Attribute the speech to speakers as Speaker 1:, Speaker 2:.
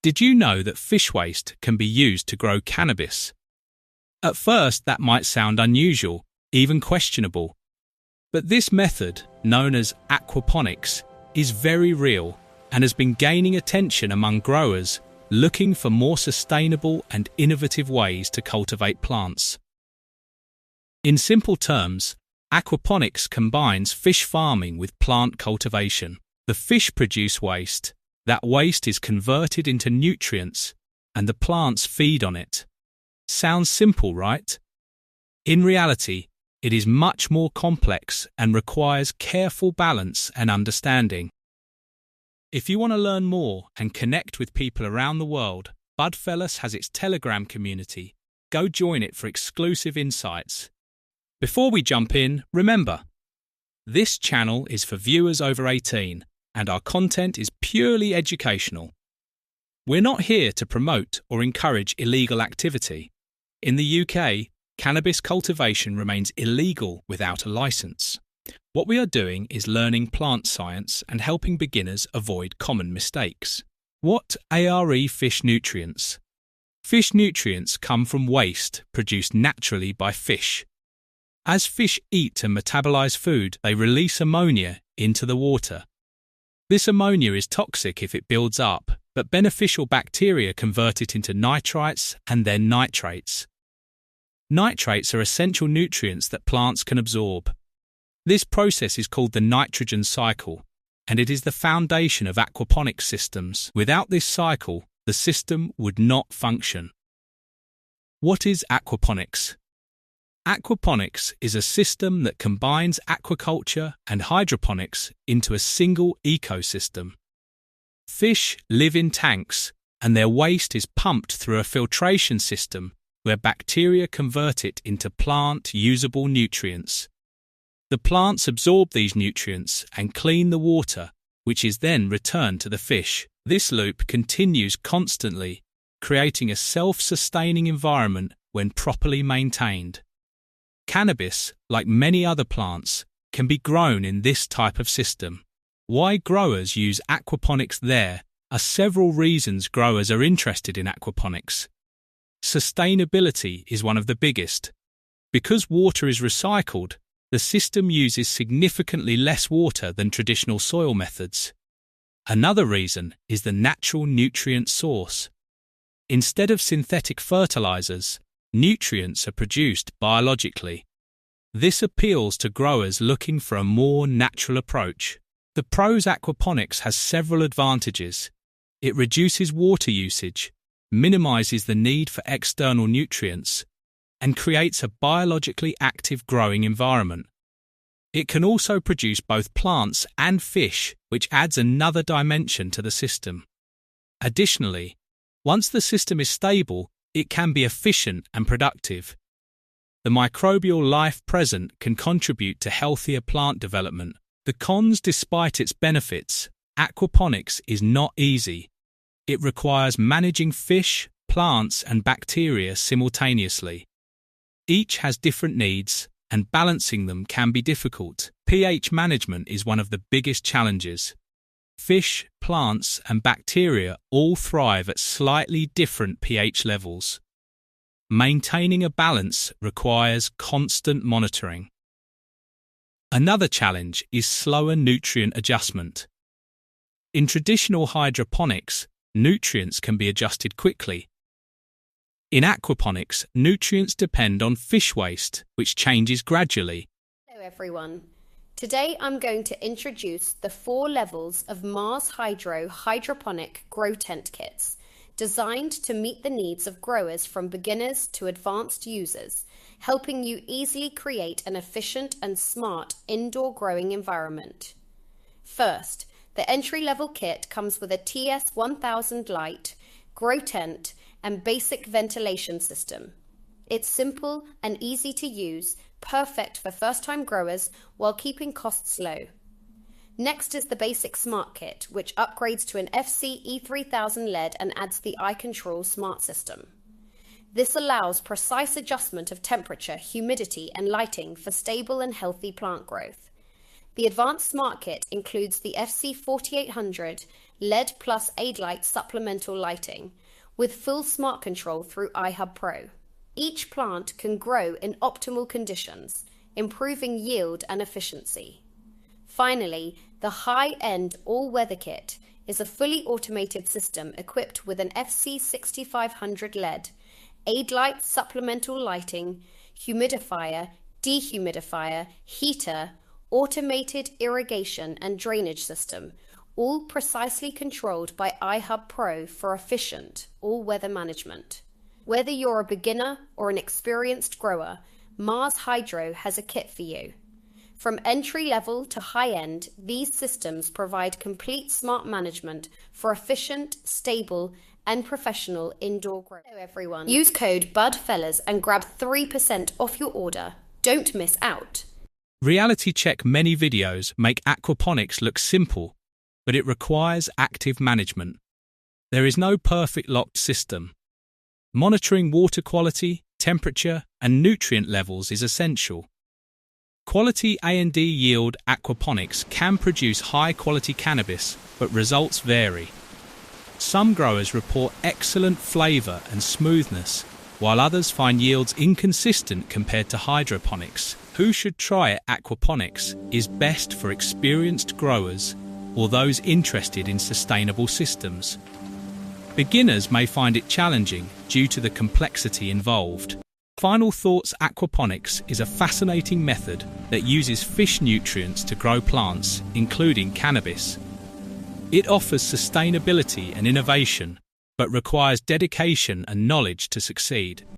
Speaker 1: Did you know that fish waste can be used to grow cannabis? At first, that might sound unusual, even questionable. But this method, known as aquaponics, is very real and has been gaining attention among growers looking for more sustainable and innovative ways to cultivate plants. In simple terms, aquaponics combines fish farming with plant cultivation. The fish produce waste, that waste is converted into nutrients, and the plants feed on it. Sounds simple, right? In reality, it is much more complex and requires careful balance and understanding. If you want to learn more and connect with people around the world, Budfellas has its Telegram community. Go join it for exclusive insights. Before we jump in, remember, this channel is for viewers over 18 and our content is purely educational. We're not here to promote or encourage illegal activity. In the UK, cannabis cultivation remains illegal without a license. What we are doing is learning plant science and helping beginners avoid common mistakes. What are fish nutrients? Fish nutrients come from waste produced naturally by fish. As fish eat and metabolize food, they release ammonia into the water. This ammonia is toxic if it builds up, but beneficial bacteria convert it into nitrites and then nitrates. Nitrates are essential nutrients that plants can absorb. This process is called the nitrogen cycle, and it is the foundation of aquaponics systems. Without this cycle, the system would not function. What is aquaponics? Aquaponics is a system that combines aquaculture and hydroponics into a single ecosystem. Fish live in tanks, and their waste is pumped through a filtration system where bacteria convert it into plant-usable nutrients. The plants absorb these nutrients and clean the water, which is then returned to the fish. This loop continues constantly, creating a self-sustaining environment when properly maintained. Cannabis, like many other plants, can be grown in this type of system. Why growers use aquaponics? There are several reasons growers are interested in aquaponics. Sustainability is one of the biggest. Because water is recycled, the system uses significantly less water than traditional soil methods. Another reason is the natural nutrient source. Instead of synthetic fertilizers, nutrients are produced biologically. This appeals to growers looking for a more natural approach. The Pros Aquaponics has several advantages. It reduces water usage, minimizes the need for external nutrients, and creates a biologically active growing environment. It can also produce both plants and fish, which adds another dimension to the system. Additionally, once the system is stable, it can be efficient and productive. The microbial life present can contribute to healthier plant development. The cons, despite its benefits, aquaponics is not easy. It requires managing fish, plants, and bacteria simultaneously. Each has different needs, and balancing them can be difficult. pH management is one of the biggest challenges. Fish, plants, and bacteria all thrive at slightly different pH levels. Maintaining a balance requires constant monitoring. Another challenge is slower nutrient adjustment. In traditional hydroponics, nutrients can be adjusted quickly. In aquaponics, nutrients depend on fish waste, which changes gradually.
Speaker 2: Hello everyone. Today I'm going to introduce the 4 levels of Mars Hydro hydroponic grow tent kits, designed to meet the needs of growers from beginners to advanced users, helping you easily create an efficient and smart indoor growing environment. First, the entry-level kit comes with a TS1000 light, grow tent, and basic ventilation system. It's simple and easy to use, perfect for first-time growers while keeping costs low. Next is the basic smart kit, which upgrades to an FC E3000 LED and adds the iControl smart system. This allows precise adjustment of temperature, humidity, and lighting for stable and healthy plant growth. The Advanced Smart Kit includes the FC4800 LED plus aid light supplemental lighting with full smart control through iHub Pro. Each plant can grow in optimal conditions, improving yield and efficiency. Finally, the high-end all-weather kit is a fully automated system equipped with an FC6500 LED, aid light supplemental lighting, humidifier, dehumidifier, heater, automated irrigation and drainage system, all precisely controlled by iHub Pro for efficient all-weather management. Whether you're a beginner or an experienced grower, Mars Hydro has a kit for you. From entry-level to high-end, these systems provide complete smart management for efficient, stable, and professional indoor growth. Hello everyone. Use code BUDFELLAS and grab 3% off your order. Don't miss out.
Speaker 1: Reality check many videos make aquaponics look simple, but it requires active management. There is no perfect locked system. Monitoring water quality, temperature, and nutrient levels is essential. Quality A&D yield aquaponics can produce high-quality cannabis, but results vary. Some growers report excellent flavour and smoothness, while others find yields inconsistent compared to hydroponics. Who should try aquaponics is best for experienced growers or those interested in sustainable systems. Beginners may find it challenging due to the complexity involved. Final Thoughts Aquaponics is a fascinating method that uses fish nutrients to grow plants, including cannabis. It offers sustainability and innovation, but requires dedication and knowledge to succeed.